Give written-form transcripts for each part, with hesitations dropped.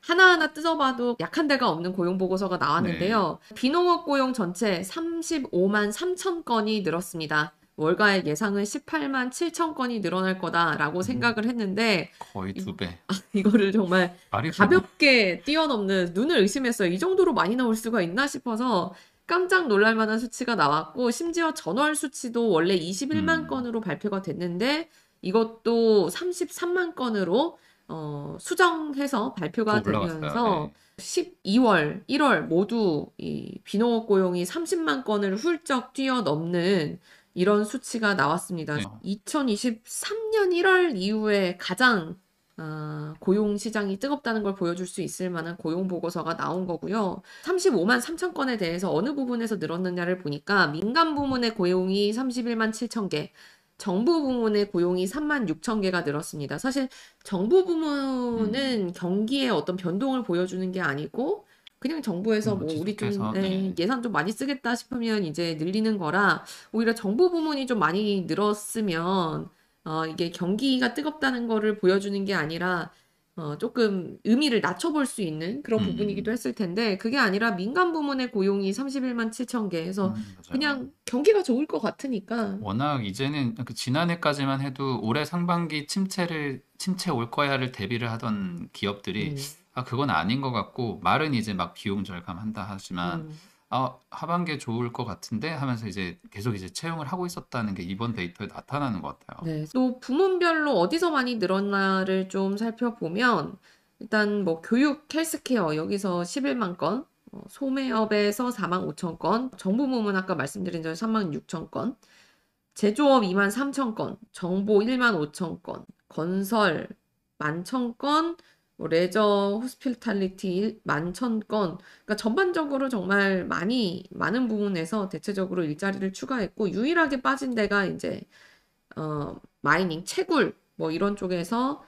하나하나 뜯어봐도 약한 데가 없는 고용 보고서가 네. 나왔는데요. 비농업 고용 전체 35만 3천 건이 늘었습니다. 월가의 예상은 18만 7천 건이 늘어날 거다라고 생각을 했는데 거의 이, 2배. 이거를 정말 말이 되나? 가볍게 뛰어넘는 눈을 의심했어요. 이 정도로 많이 나올 수가 있나 싶어서 깜짝 놀랄 만한 수치가 나왔고 심지어 전월 수치도 원래 21만 음, 건으로 발표가 됐는데 이것도 33만 건으로 수정해서 더 발표가 올라갔어요. 되면서 네. 12월, 1월 모두 이 비농업 고용이 30만 건을 훌쩍 뛰어넘는 이런 수치가 나왔습니다. 네. 2023년 1월 이후에 가장 고용 시장이 뜨겁다는 걸 보여줄 수 있을 만한 고용 보고서가 나온 거고요. 35만 3천 건에 대해서 어느 부분에서 늘었느냐를 보니까 민간 부문의 고용이 31만 7천 개, 정부 부문의 고용이 3만 6천 개가 늘었습니다. 사실 정부 음, 부문은 경기에 어떤 변동을 보여주는 게 아니고 그냥 정부에서 뭐 우리 좀 지속해서, 네. 예산 좀 많이 쓰겠다 싶으면 이제 늘리는 거라 오히려 정부 부문이 좀 많이 늘었으면 이게 경기가 뜨겁다는 거를 보여주는 게 아니라 조금 의미를 낮춰볼 수 있는 그런 부분이기도 음, 했을 텐데 그게 아니라 민간 부문의 고용이 31만 7천 개 해서 맞아요. 그냥 경기가 좋을 것 같으니까 워낙 이제는 그 지난해까지만 해도 올해 상반기 침체 올 거야를 대비를 하던 기업들이 음, 그건 아닌 것 같고 말은 이제 막 비용 절감한다 하지만 음. 하반기에 좋을 것 같은데 하면서 이제 계속 이제 채용을 하고 있었다는 게 이번 데이터에 나타나는 것 같아요. 네. 또 부문별로 어디서 많이 늘었나를 좀 살펴보면 일단 뭐 교육, 헬스케어 여기서 11만 건, 소매업에서 4만 5천 건, 정부 부문 아까 말씀드린 대로 3만 6천 건, 제조업 2만 3천 건, 정보 1만 5천 건, 건설 1천 건, 뭐 레저, 호스피탈리티 1천 건. 그러니까 전반적으로 정말 많은 부분에서 대체적으로 일자리를 추가했고 유일하게 빠진 데가 이제 마이닝, 채굴, 뭐 이런 쪽에서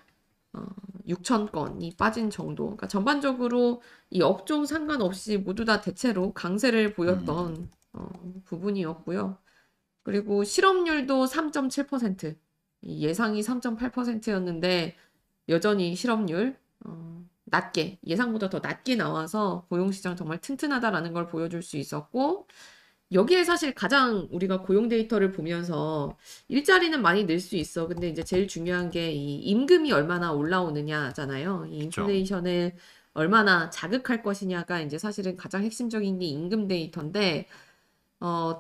어, 6천 건이 빠진 정도. 그러니까 전반적으로 이 업종 상관없이 모두 다 대체로 강세를 음, 보였던 부분이었고요. 그리고 실업률도 3.7%, 예상이 3.8%였는데 여전히 실업률 낮게, 예상보다 더 낮게 나와서 고용시장 정말 튼튼하다라는 걸 보여줄 수 있었고 여기에 사실 가장 우리가 고용 데이터를 보면서 일자리는 많이 늘 수 있어. 근데 이제 제일 중요한 게 이 임금이 얼마나 올라오느냐잖아요. 이 그죠. 인플레이션을 얼마나 자극할 것이냐가 이제 사실은 가장 핵심적인 게 임금 데이터인데,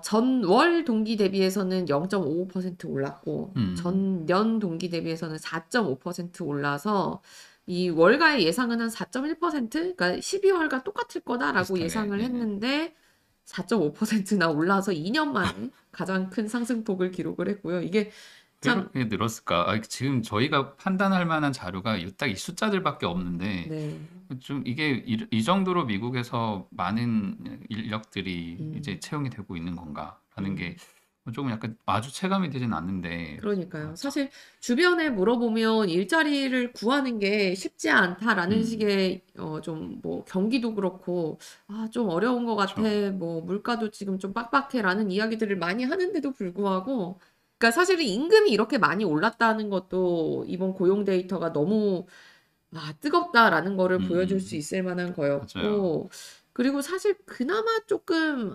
전월 동기 대비해서는 0.55% 올랐고, 음, 전년 동기 대비해서는 4.5% 올라서, 이 월가의 예상은 한 4.1%? 그러니까 12월과 똑같을 거다라고 비슷하게. 예상을 네. 했는데, 4.5%나 올라서 2년 만에 가장 큰 상승폭을 기록을 했고요. 이게 왜 참, 이렇게 늘었을까? 지금 저희가 판단할 만한 자료가 딱 이 숫자들밖에 없는데 네, 좀 이게 이 정도로 미국에서 많은 인력들이 이제 음, 채용이 되고 있는 건가 하는 게 음. 조금 약간 아주 체감이 되진 않는데 그러니까요. 참, 사실 주변에 물어보면 일자리를 구하는 게 쉽지 않다라는 음, 식의 좀 뭐 경기도 그렇고 좀 어려운 것 같아. 저, 뭐 물가도 지금 좀 빡빡해라는 이야기들을 많이 하는데도 불구하고 그러니까 사실은 임금이 이렇게 많이 올랐다는 것도 이번 고용 데이터가 너무 뜨겁다라는 거를 보여줄 수 음, 있을 만한 맞아요. 거였고, 그리고 사실 그나마 조금,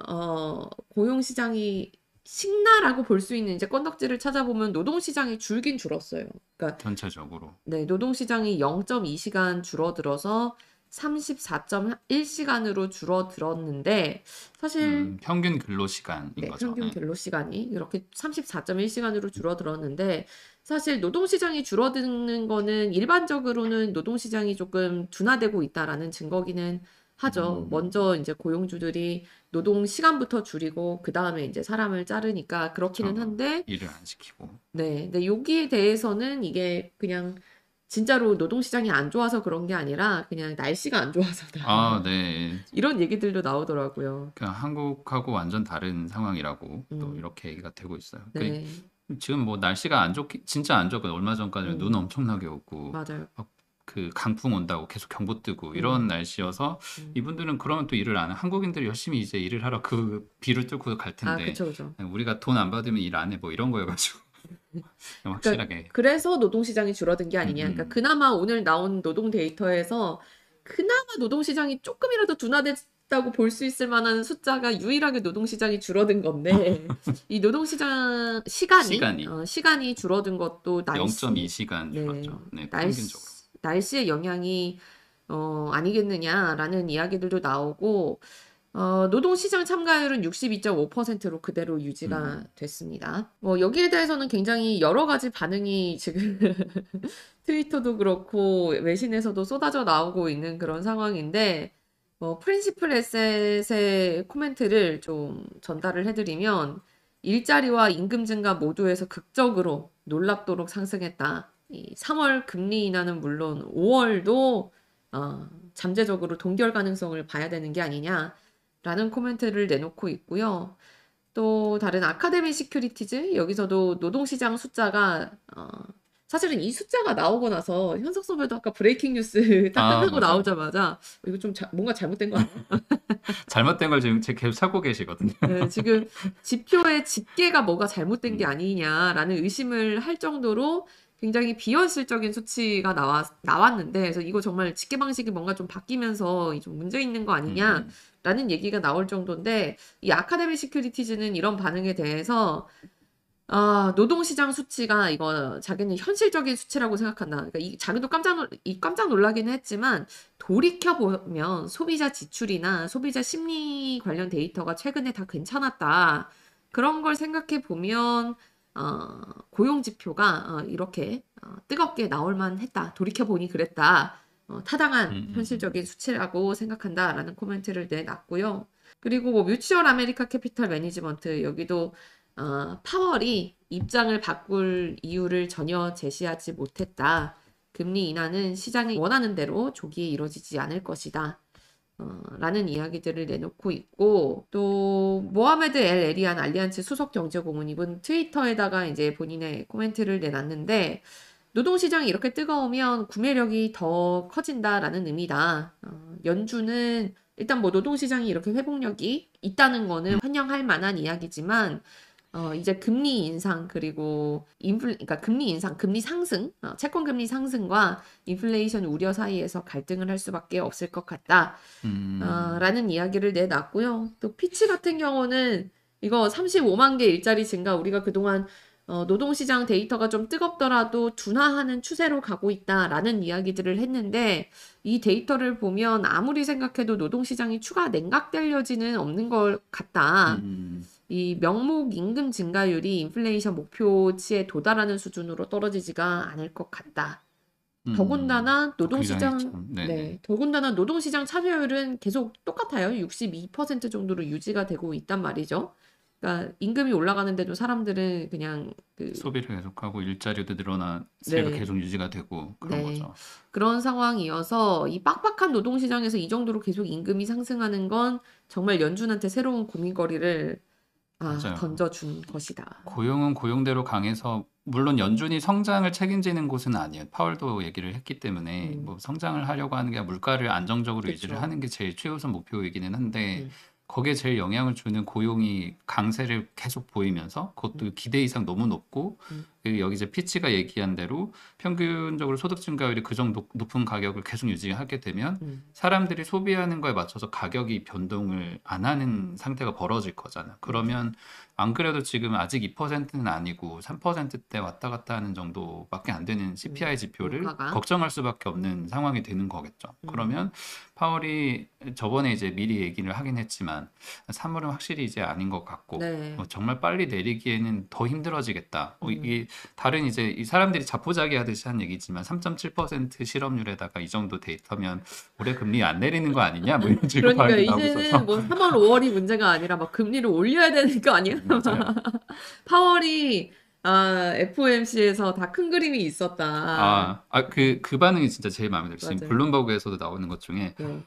고용 시장이 식나라고 볼 수 있는 이제 건덕지를 찾아보면 노동 시장이 줄긴 줄었어요. 그러니까, 전체적으로 네, 노동 시장이 0.2시간 줄어들어서 34.1시간으로 줄어들었는데, 사실 평균 근로 시간인 네, 거죠. 평균 네. 근로 시간이 이렇게 34.1시간으로 줄어들었는데 사실 노동 시장이 줄어드는 거는 일반적으로는 노동 시장이 조금 둔화되고 있다라는 증거기는 하죠. 음, 먼저 이제 고용주들이 노동 시간부터 줄이고 그다음에 이제 사람을 자르니까 그렇기는 저 한데 일을 안 시키고 네. 근데 여기에 대해서는 이게 그냥 진짜로 노동 시장이 안 좋아서 그런 게 아니라 그냥 날씨가 안 좋아서다. 네. 이런 얘기들도 나오더라고요. 그냥 한국하고 완전 다른 상황이라고 또 음. 이렇게 얘기가 되고 있어요. 네. 지금 뭐 날씨가 안 좋기 진짜 안 좋고 얼마 전까지는 눈 음. 엄청나게 오고 맞아요. 막 그 강풍 온다고 계속 경보 뜨고 이런 음, 날씨여서 음. 이분들은 그러면 또 일을 안 해. 한국인들이 열심히 이제 일을 하러 그 비를 뚫고 갈 텐데 그쵸, 그쵸. 우리가 돈 안 받으면 일 안 해. 뭐 이런 거여가지고 그러니까 확실하게 그래서 노동 시장이 줄어든 게 음, 아니냐. 그러니까 음, 그나마 오늘 나온 노동 데이터에서 그나마 노동시장이 조금이라도 둔화됐다고 볼 수 있을 만한 숫자가 유일하게 노동시장이 줄어든 건데, 이 노동시장 시간이 시간이 줄어든 것도 0.2시간 네, 줄었죠. 네, 평균적으로. 날씨의 영향이 아니겠느냐라는 이야기들도 나오고, 노동시장 참가율은 62.5%로 그대로 유지가 됐습니다. 뭐, 여기에 대해서는 굉장히 여러 가지 반응이 지금 트위터도 그렇고 외신에서도 쏟아져 나오고 있는 그런 상황인데, 프린시플 에셋의 코멘트를 좀 전달을 해드리면, 일자리와 임금 증가 모두에서 극적으로 놀랍도록 상승했다. 이 3월 금리 인하는 물론 5월도 잠재적으로 동결 가능성을 봐야 되는 게 아니냐라는 코멘트를 내놓고 있고요. 또 다른 아카데미 시큐리티즈 여기서도 노동시장 숫자가 사실은 이 숫자가 나오고 나서 현석 선배도 아까 브레이킹 뉴스 딱 끝나고 맞아요. 나오자마자 이거 좀 뭔가 잘못된 거 아니야? 잘못된 걸 지금 계속 찾고 계시거든요. 네, 지금 지표의 집계가 뭐가 잘못된 게 아니냐라는 의심을 할 정도로 굉장히 비현실적인 수치가 나왔는데, 그래서 이거 정말 집계 방식이 뭔가 좀 바뀌면서 좀 문제 있는 거 아니냐라는 얘기가 나올 정도인데, 이 아카데미 시큐리티즈는 이런 반응에 대해서 노동시장 수치가 이거 자기는 현실적인 수치라고 생각한다. 그러니까 자기도 깜짝 놀라기는 했지만 돌이켜보면 소비자 지출이나 소비자 심리 관련 데이터가 최근에 다 괜찮았다. 그런 걸 생각해 보면 고용 지표가 이렇게 뜨겁게 나올 만했다. 돌이켜보니 그랬다. 타당한 현실적인 수치라고 생각한다라는 코멘트를 내놨고요. 그리고 뭐 뮤추얼 아메리카 캐피탈 매니지먼트 여기도 파월이 입장을 바꿀 이유를 전혀 제시하지 못했다. 금리 인하는 시장이 원하는 대로 조기에 이루어지지 않을 것이다. 라는 이야기들을 내놓고 있고, 또 모하메드 엘 에리안 알리안츠 수석 경제고문 이분 트위터에다가 이제 본인의 코멘트를 내놨는데, 노동시장이 이렇게 뜨거우면 구매력이 더 커진다라는 의미다. 연준은 일단 뭐 노동시장이 이렇게 회복력이 있다는 거는 환영할 만한 이야기지만, 이제 금리 인상, 그리고 그러니까 금리 인상, 금리 상승, 채권 금리 상승과 인플레이션 우려 사이에서 갈등을 할 수밖에 없을 것 같다. 라는 이야기를 내놨고요. 또 피치 같은 경우는 이거 35만 개 일자리 증가, 우리가 그동안 노동시장 데이터가 좀 뜨겁더라도 둔화하는 추세로 가고 있다라는 이야기들을 했는데, 이 데이터를 보면 아무리 생각해도 노동시장이 추가 냉각될 여지는 없는 것 같다. 이 명목 임금 증가율이 인플레이션 목표치에 도달하는 수준으로 떨어지지가 않을 것 같다. 더군다나 노동시장 참여율은 계속 똑같아요. 62% 정도로 유지가 되고 있단 말이죠. 그러니까 임금이 올라가는데도 사람들은 그냥 소비를 계속하고 일자리도 새가 네. 계속 유지가 되고 그런 네. 거죠. 그런 상황이어서 이 빡빡한 노동시장에서 이 정도로 계속 임금이 상승하는 건 정말 연준한테 새로운 고민거리를 맞아요. 던져준 것이다. 고용은 고용대로 강해서 물론 연준이 성장을 책임지는 곳은 아니에요. 파월도 얘기를 했기 때문에 뭐 성장을 하려고 하는 게 물가를 안정적으로 유지를 그쵸. 하는 게 제일 최우선 목표이기는 한데 거기에 제일 영향을 주는 고용이 강세를 계속 보이면서 그것도 기대 이상 너무 높고 그리고 여기 이제 피치가 얘기한 대로 평균적으로 소득 증가율이 그 정도 높은 가격을 계속 유지하게 되면 사람들이 소비하는 거에 맞춰서 가격이 변동을 안 하는 상태가 벌어질 거잖아요. 그러면 안 그래도 지금 아직 2%는 아니고 3%대 왔다 갔다 하는 정도밖에 안 되는 CPI 지표를 물가가. 걱정할 수밖에 없는 상황이 되는 거겠죠. 그러면 파월이 저번에 이제 미리 얘기를 하긴 했지만 3월은 확실히 이제 아닌 것 같고 네. 정말 빨리 내리기에는 더 힘들어지겠다. 이게 다른 이제 이 사람들이 자포자기 하듯이 한 얘기지만 3.7% 실업률에다가 이 정도 데이터면 올해 금리 안 내리는 거 아니냐 뭐 이런 식으로 그러니까 발언이 나오고 이제는 있어서 뭐 3월, 5월이 문제가 아니라 막 금리를 올려야 되는 거 아니야? 맞아요. 파월이 FOMC에서 다 큰 그림이 있었다. 그 반응이 진짜 제일 마음에 들어요. 지금 맞아요. 블룸버그에서도 나오는 것 중에 네.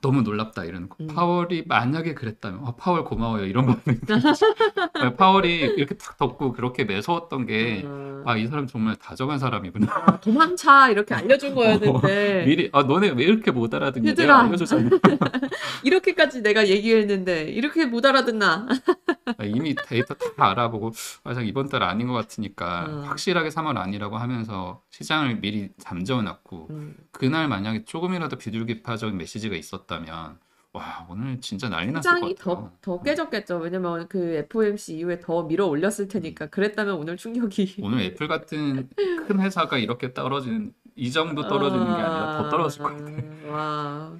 너무 놀랍다 이러는 거. 파월이 만약에 그랬다면 파월 고마워요 이런 반응이 파월이 이렇게 탁 덮고 그렇게 매서웠던 게 이 사람 정말 다정한 사람이구나. 도망차 이렇게 알려준 거였는데 미리 너네 왜 이렇게 못 알아듣냐 내가 얘들아. 알려줬잖아. 이렇게까지 내가 얘기했는데 이렇게 못 알아듣나? 이미 데이터 다 알아보고 이번 달 아닌 것 같으니까 어, 확실하게 3월 아니라고 하면서 시장을 미리 잠재워놨고 음. 그날 만약에 조금이라도 비둘기파적인 메시지가 있었다면 와 오늘 진짜 난리 났을 시장이 것 같아요. 더 깨졌겠죠. 왜냐면 그 FOMC 이후에 더 밀어 올렸을 음. 테니까. 그랬다면 오늘 충격이. 오늘 애플 같은 큰 회사가 이렇게 떨어지는 이 정도 떨어지는 게 아니라 더 떨어질 것 같아요. 와.